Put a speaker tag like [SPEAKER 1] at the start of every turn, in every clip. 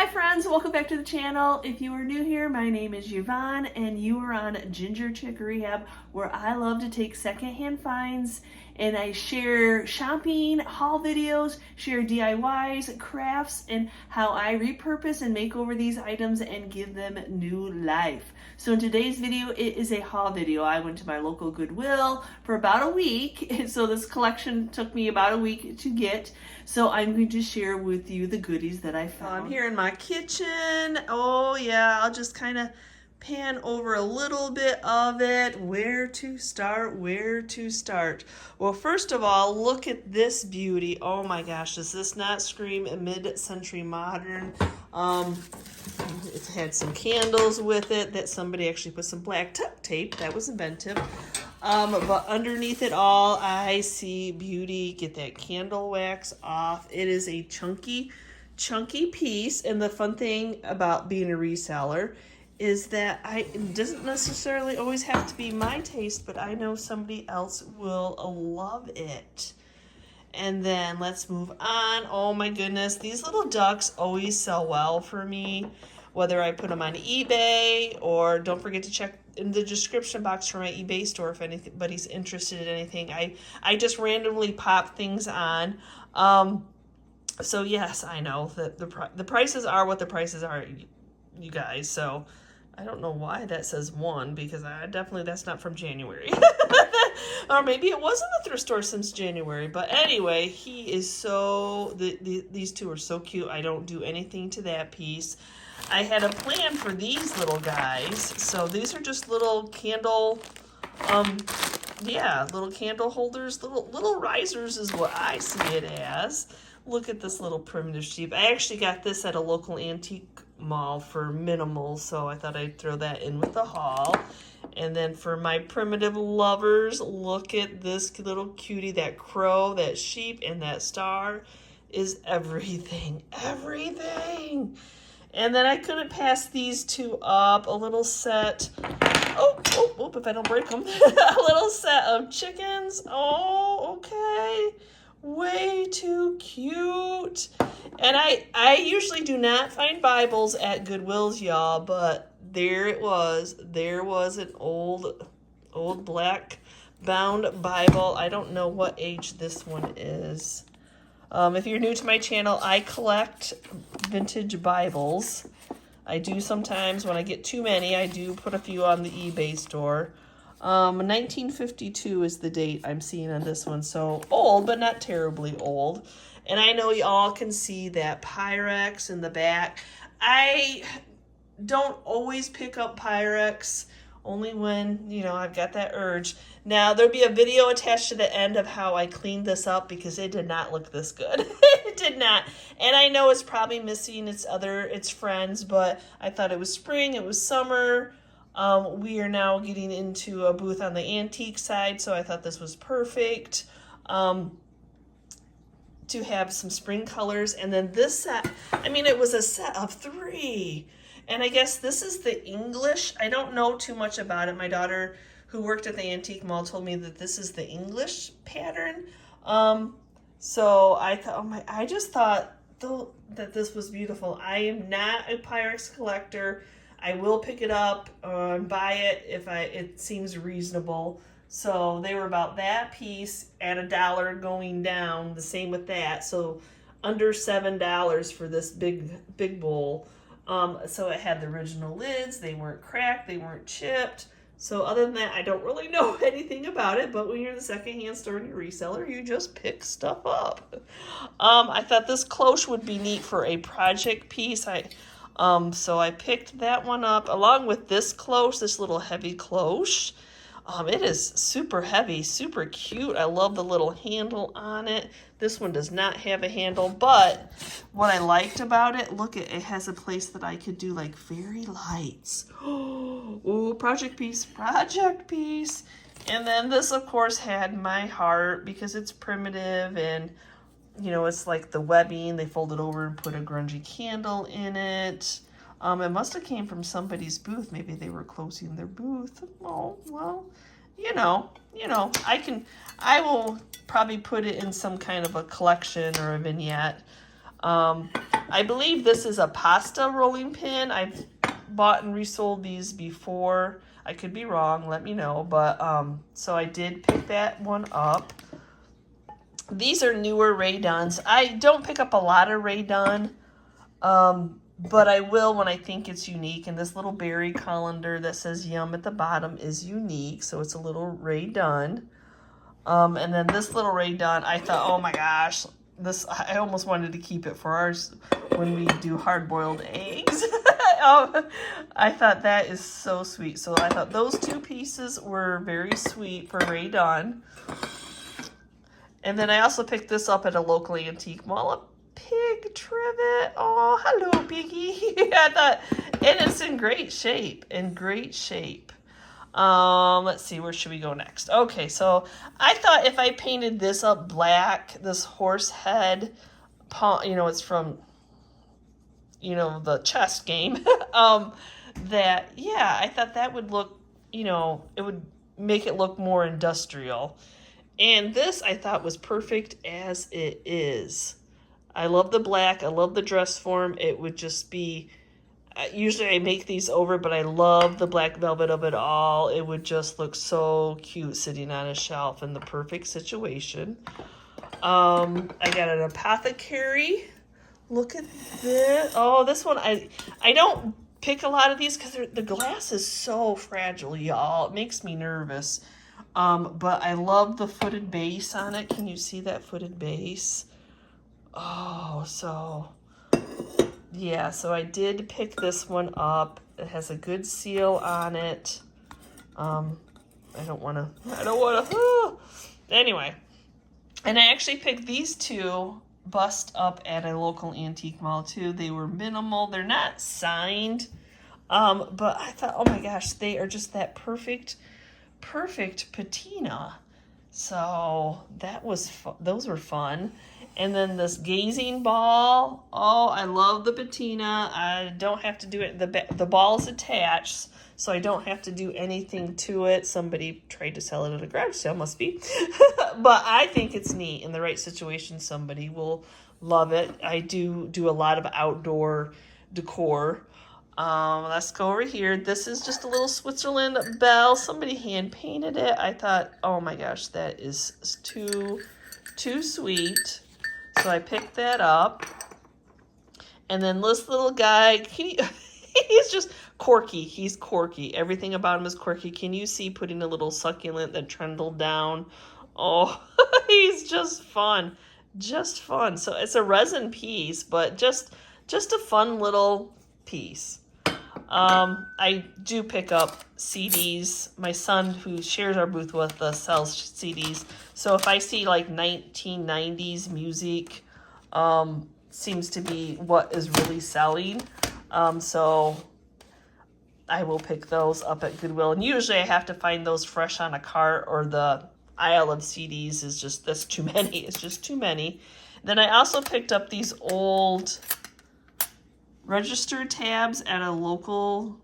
[SPEAKER 1] Hi friends, welcome back to the channel. If you are new here, my name is Yvonne and you are on Ginger Chick Rehab, where I love to take secondhand finds and I share shopping, haul videos, share DIYs, crafts, and how I repurpose and make over these items and give them new life. So in today's video, it is a haul video. I went to my local Goodwill for about a week, so this collection took me about a week to get. So I'm going to share with you the goodies that I found. I'm here in my kitchen. Oh yeah, I'll just kind of pan over a little bit of it. Where to start? Well, first of all, look at this beauty. Oh my gosh, does this not scream mid-century modern? It had some candles with it that somebody actually put some black duct tape. That was inventive. But underneath it all, I see beauty. Get that candle wax off. It is a chunky piece. And the fun thing about being a reseller is that it doesn't necessarily always have to be my taste, but I know somebody else will love it. And then let's move on. Oh my goodness, these little ducks always sell well for me, whether I put them on eBay or don't forget to check in the description box for my eBay store if anybody's interested in anything. I just randomly pop things on. So yes, I know that the prices are what the prices are, you guys. So I don't know why that says one, because that's not from January. Or maybe it was in the thrift store since January. But anyway, he is so, these two are so cute. I don't do anything to that piece. I had a plan for these little guys. So these are just little candle, little candle holders, little risers is what I see it as. Look at this little primitive sheep. I actually got this at a local antique mall for minimal, so I thought I'd throw that in with the haul. And then for my primitive lovers, look at this little cutie. That crow, that sheep, and that star is everything. And then I couldn't pass these two up. A little set. Oh, if I don't break them. A little set of chickens. Oh, okay. Way too cute. And I usually do not find Bibles at Goodwill's, y'all, but there it was. There was an old black bound Bible. I don't know what age this one is. If you're new to my channel, I collect vintage Bibles. I do sometimes, when I get too many, I do put a few on the eBay store. 1952 is the date I'm seeing on this one. So old, but not terribly old. And I know y'all can see that Pyrex in the back. I don't always pick up Pyrex, only when, I've got that urge. Now, there'll be a video attached to the end of how I cleaned this up because it did not look this good. It did not. And I know it's probably missing its friends, but I thought it was spring, it was summer. We are now getting into a booth on the antique side, so I thought this was perfect to have some spring colors. And then this set, it was a set of 3. And I guess this is the English. I don't know too much about it. My daughter, who worked at the antique mall, told me that this is the English pattern. So I thought, I just thought that this was beautiful. I am not a Pyrex collector. I will pick it up and buy it if it seems reasonable. So they were about that piece at $1 going down. The same with that. So under $7 for this big bowl. So it had the original lids. They weren't cracked. They weren't chipped. So other than that, I don't really know anything about it. But when you're in the secondhand store and you're a reseller, you just pick stuff up. I thought this cloche would be neat for a project piece. So I picked that one up along with this cloche, this little heavy cloche. It is super heavy, super cute. I love the little handle on it. This one does not have a handle, but what I liked about it, look, it has a place that I could do like fairy lights. Oh, project piece. And then this, of course, had my heart because it's primitive and, it's like the webbing. They fold it over and put a grungy candle in it. It must have came from somebody's booth. Maybe they were closing their booth. Oh, well, I will probably put it in some kind of a collection or a vignette. I believe this is a pasta rolling pin. I've bought and resold these before. I could be wrong, let me know. But so I did pick that one up. These are newer Rae Dunns. I don't pick up a lot of Rae Dunn, but I will when I think it's unique. And this little berry colander that says yum at the bottom is unique. So it's a little Rae Dunn. And then this little Rae Dunn, I thought, oh my gosh, I almost wanted to keep it for ours when we do hard-boiled eggs. I thought that is so sweet. So I thought those two pieces were very sweet for Rae Dunn. And then I also picked this up at a local antique mall, a pig trivet. Oh, hello, piggy. I thought, and it's in great shape, Let's see, where should we go next? Okay, so I thought if I painted this up black, this horse head, it's from, the chess game, I thought that would look, it would make it look more industrial. And this I thought was perfect as it is. I love the black. I love the dress form. It would just be, usually I make these over, but I love the black velvet of it all. It would just look so cute sitting on a shelf in the perfect situation. I got an apothecary. Look at this. Oh, this one, I don't pick a lot of these because the glass is so fragile, y'all. It makes me nervous. But I love the footed base on it. Can you see that footed base? Oh, so yeah, so I did pick this one up. It has a good seal on it. Anyway. And I actually picked these two bust up at a local antique mall too. They were minimal. They're not signed. But I thought, oh my gosh, they are just that perfect patina. So that was those were fun. And then this gazing ball. Oh, I love the patina. I don't have to do it. The ball is attached, so I don't have to do anything to it. Somebody tried to sell it at a garage sale, must be. But I think it's neat. In the right situation, somebody will love it. I do a lot of outdoor decor. Let's go over here. This is just a little Switzerland bell. Somebody hand painted it. I thought, oh my gosh, that is too sweet. So I picked that up. And then this little guy, he's just quirky. He's quirky. Everything about him is quirky. Can you see putting a little succulent that trundled down? Oh, he's just fun. Just fun. So it's a resin piece, but just a fun little piece. I do pick up CDs. My son, who shares our booth with us, sells CDs. So if I see like 1990s music, seems to be what is really selling. So I will pick those up at Goodwill. And usually I have to find those fresh on a cart, or the aisle of CDs is just, that's too many. It's just too many. Then I also picked up these old register tabs at a local,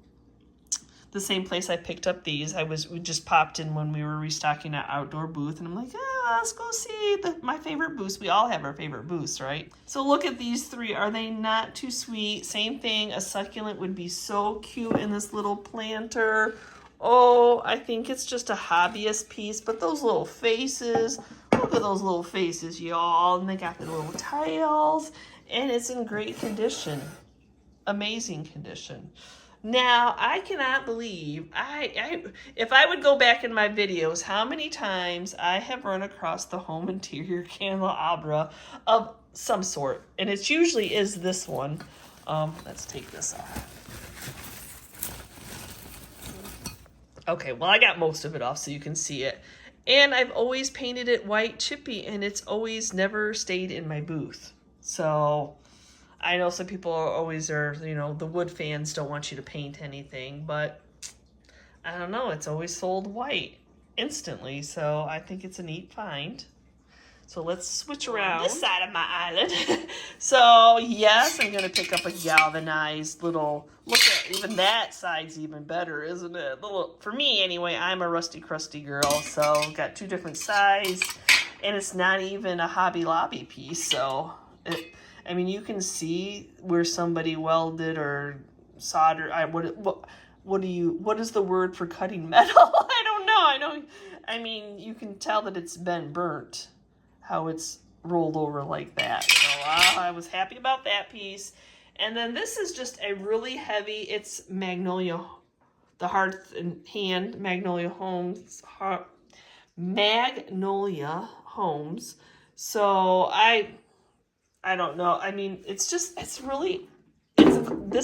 [SPEAKER 1] the same place I picked up these. We just popped in when we were restocking our outdoor booth, and I'm like, let's go see my favorite booths. We all have our favorite booths, right? So look at these three. Are they not too sweet? Same thing, a succulent would be so cute in this little planter. Oh, I think it's just a hobbyist piece, but those little faces, look at those little faces, y'all. And they got the little tiles, and it's in great condition. Amazing condition. Now, I cannot believe, if I would go back in my videos, how many times I have run across the home interior candelabra of some sort. And it usually is this one. Let's take this off. Okay, well, I got most of it off so you can see it. And I've always painted it white chippy, and it's always never stayed in my booth. So I know some people the wood fans don't want you to paint anything, but I don't know, it's always sold white instantly, so I think it's a neat find. So let's switch around this side of my island. So yes, I'm gonna pick up a galvanized little, look at, even that side's even better, isn't it? For me anyway, I'm a rusty crusty girl, so got two different sides, and it's not even a Hobby Lobby piece, so I mean, you can see where somebody welded or soldered. What is the word for cutting metal? I don't know. I mean, you can tell that it's been burnt, how it's rolled over like that. So I was happy about that piece. And then this is just a really heavy, it's Magnolia, the Hearth and Hand Magnolia Homes, Magnolia Homes. So I don't know. I mean, this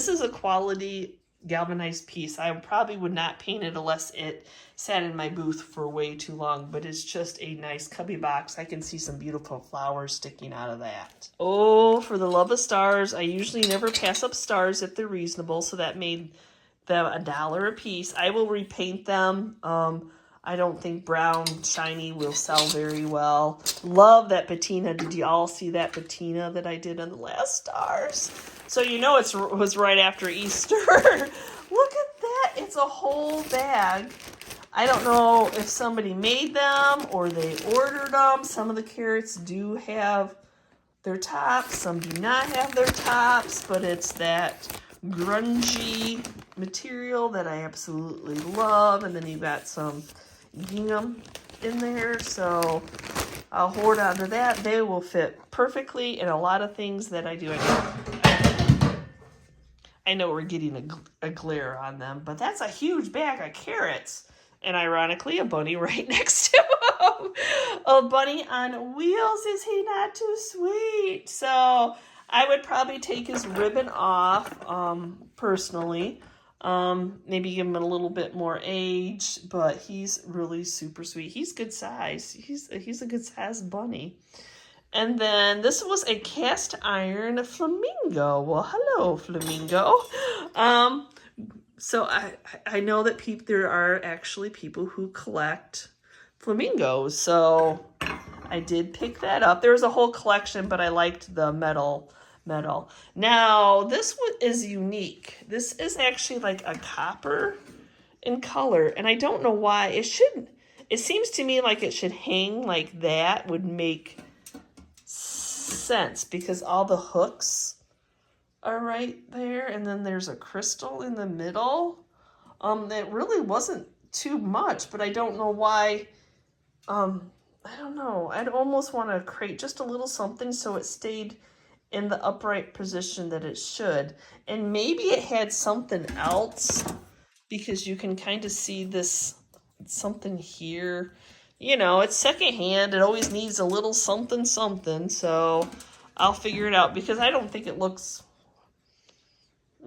[SPEAKER 1] is a quality galvanized piece. I probably would not paint it unless it sat in my booth for way too long, but it's just a nice cubby box. I can see some beautiful flowers sticking out of that. Oh, for the love of stars. I usually never pass up stars if they're reasonable, so that made them $1 a piece. I will repaint them. I don't think brown shiny will sell very well. Love that patina. Did you all see that patina that I did on the last stars? So you know it was right after Easter. Look at that. It's a whole bag. I don't know if somebody made them or they ordered them. Some of the carrots do have their tops. Some do not have their tops, but it's that grungy material that I absolutely love. And then you got some gingham in there, so I'll hoard onto that. They will fit perfectly in a lot of things that I do. I know we're getting a glare on them, but that's a huge bag of carrots. And ironically, a bunny right next to him. A bunny on wheels. Is he not too sweet? So I would probably take his ribbon off, personally. Maybe give him a little bit more age, but he's really super sweet. He's good size. He's a good sized bunny. And then this was a cast iron flamingo. Well, hello, flamingo. So I know that there are actually people who collect flamingos. So I did pick that up. There was a whole collection, but I liked the metal. Now, this one is unique. This is actually like a copper in color, and I don't know why. It seems to me like it should hang like that would make sense because all the hooks are right there, and then there's a crystal in the middle. It really wasn't too much, but I don't know why. I don't know. I'd almost want to create just a little something so it stayed in the upright position that it should. And maybe it had something else because you can kind of see this something here. You know, it's secondhand. It always needs a little something. So I'll figure it out because I don't think it looks,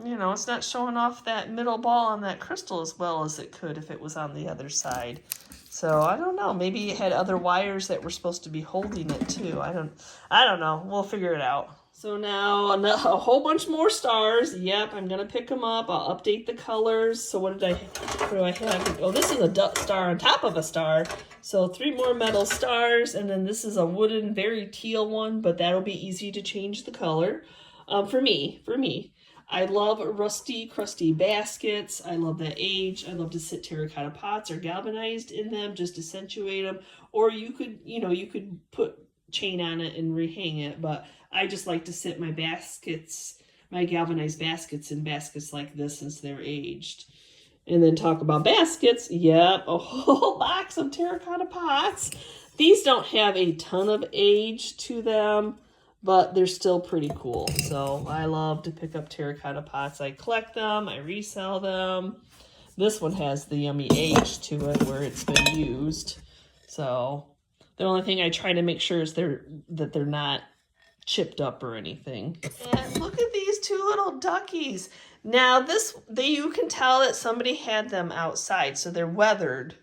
[SPEAKER 1] you know, it's not showing off that middle ball on that crystal as well as it could if it was on the other side. So I don't know. Maybe it had other wires that were supposed to be holding it too. I don't know. We'll figure it out. So now a whole bunch more stars. Yep, I'm going to pick them up. I'll update the colors. So what do I have? Oh, this is a star on top of a star. So 3 more metal stars. And then this is a wooden, very teal one, but that'll be easy to change the color. For me. I love rusty, crusty baskets. I love that age. I love to sit terracotta pots or galvanized in them, just accentuate them. Or you could put chain on it and rehang it, but I just like to sit my galvanized baskets in baskets like this since they're aged. And then talk about baskets. Yep, a whole box of terracotta pots. These don't have a ton of age to them, but they're still pretty cool. So I love to pick up terracotta pots. I collect them, I resell them. This one has the yummy age to it where it's been used. So the only thing I try to make sure is that they're not chipped up or anything. And look at these 2 little duckies. Now you can tell that somebody had them outside, so they're weathered,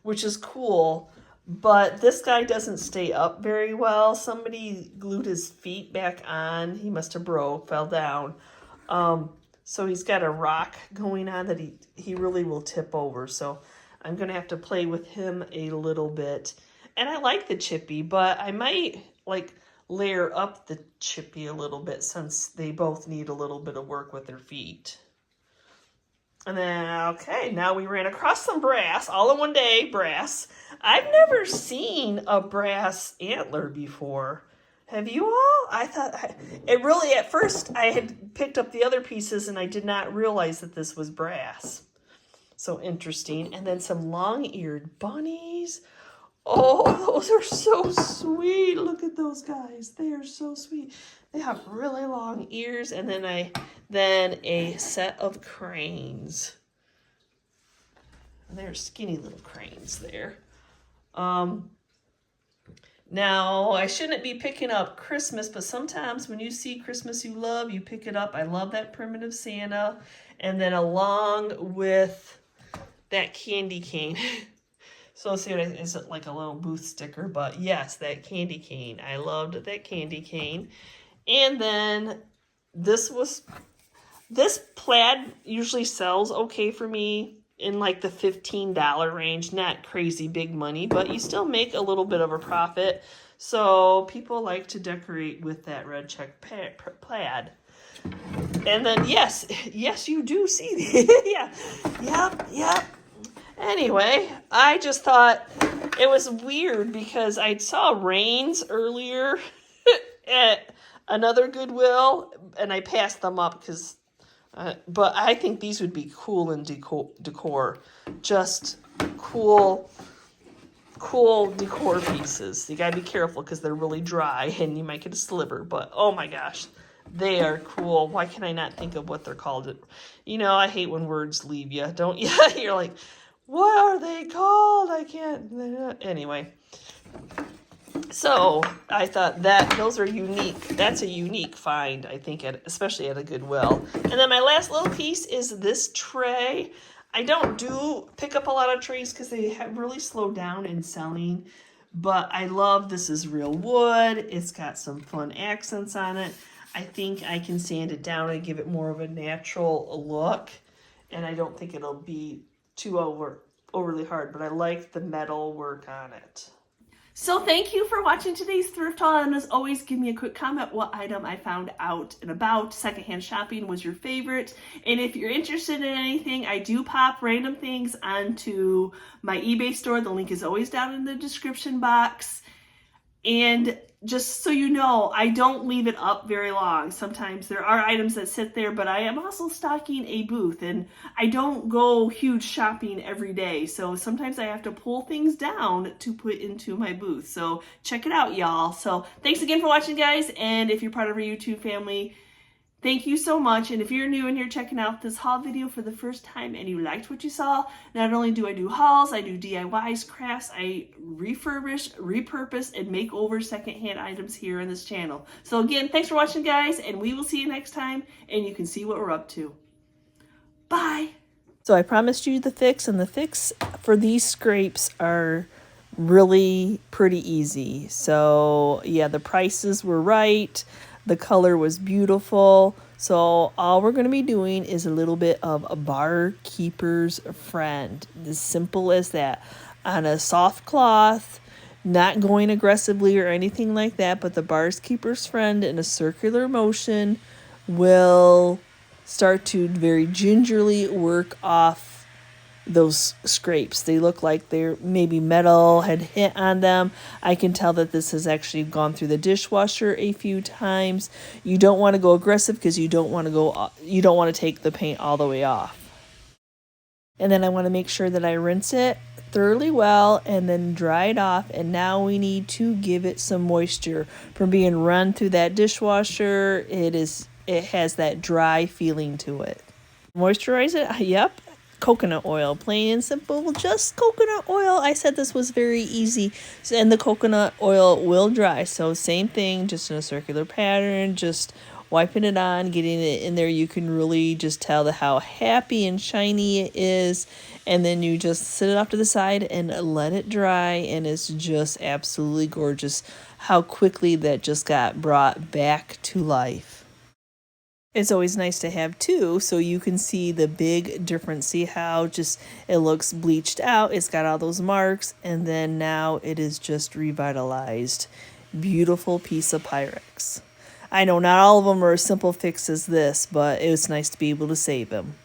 [SPEAKER 1] which is cool. But this guy doesn't stay up very well. Somebody glued his feet back on. He must have fell down. So he's got a rock going on that he really will tip over. So I'm going to have to play with him a little bit. And I like the chippy, but I might layer up the chippy a little bit since they both need a little bit of work with their feet. And then, okay, now we ran across some brass, all in one day, brass. I've never seen a brass antler before. Have you all? I thought, it really, at first, I had picked up the other pieces and I did not realize that this was brass. So interesting. And then some long-eared bunnies. Oh, those are so sweet. Look at those guys. They are so sweet. They have really long ears. And then a set of cranes. They're skinny little cranes there. Now, I shouldn't be picking up Christmas, but sometimes when you see Christmas you love, you pick it up. I love that primitive Santa. And then along with that candy cane. So see, it isn't like a little booth sticker, but yes, that candy cane. I loved that candy cane. And then this plaid usually sells okay for me in like the $15 range, not crazy big money, but you still make a little bit of a profit. So people like to decorate with that red check plaid. And then, yes, you do see. Yeah, yep. Anyway, I just thought it was weird because I saw Rains earlier at another Goodwill, and I passed them up because, but I think these would be cool in decor. Just cool decor pieces. You gotta be careful because they're really dry and you might get a sliver, but oh my gosh. They are cool. Why can I not think of what they're called? You know, I hate when words leave you, don't you? You're like, what are they called? I can't. Anyway. So I thought that those are unique. That's a unique find, I think, especially at a Goodwill. And then my last little piece is this tray. I don't pick up a lot of trays because they have really slowed down in selling. But I love this is real wood. It's got some fun accents on it. I think I can sand it down and give it more of a natural look. And I don't think it'll be too overly hard, but I like the metal work on it. So thank you for watching today's thrift haul, and as always, give me a quick comment what item I found out and about secondhand shopping was your favorite. And if you're interested in anything, I do pop random things onto my eBay store. The link is always down in the description box. And just so you know, I don't leave it up very long. Sometimes there are items that sit there, but I am also stocking a booth and I don't go huge shopping every day. So sometimes I have to pull things down to put into my booth. So check it out, y'all. So thanks again for watching, guys. And if you're part of our YouTube family, thank you so much. And if you're new and you're checking out this haul video for the first time and you liked what you saw, not only do I do hauls, I do DIYs, crafts, I refurbish, repurpose, and make over secondhand items here on this channel. So again, thanks for watching, guys, and we will see you next time, and you can see what we're up to. Bye. So I promised you the fix, and the fix for these scrapes are really pretty easy. So yeah, the prices were right. The color was beautiful. So all we're going to be doing is a little bit of a barkeeper's friend. As simple as that. On a soft cloth, not going aggressively or anything like that, but the barkeeper's friend in a circular motion will start to very gingerly work off those scrapes. They look like they're maybe metal had hit on them. I can tell that this has actually gone through the dishwasher a few times. You don't want to go aggressive because you don't want to take the paint all the way off. And then I want to make sure that I rinse it thoroughly well and then dry it off. And now we need to give it some moisture from being run through that dishwasher. It has that dry feeling to it. Moisturize it. Yep. Coconut oil, plain and simple, just coconut oil. I said this was very easy, and the coconut oil will dry. So same thing, just in a circular pattern, just wiping it on, getting it in there. You can really just tell how happy and shiny it is, and then you just sit it off to the side and let it dry, and it's just absolutely gorgeous how quickly that just got brought back to life. It's always nice to have two so you can see the big difference. See how just it looks bleached out. It's got all those marks, and then now it is just revitalized. Beautiful piece of Pyrex. I know not all of them are a simple fix as this, but it was nice to be able to save them.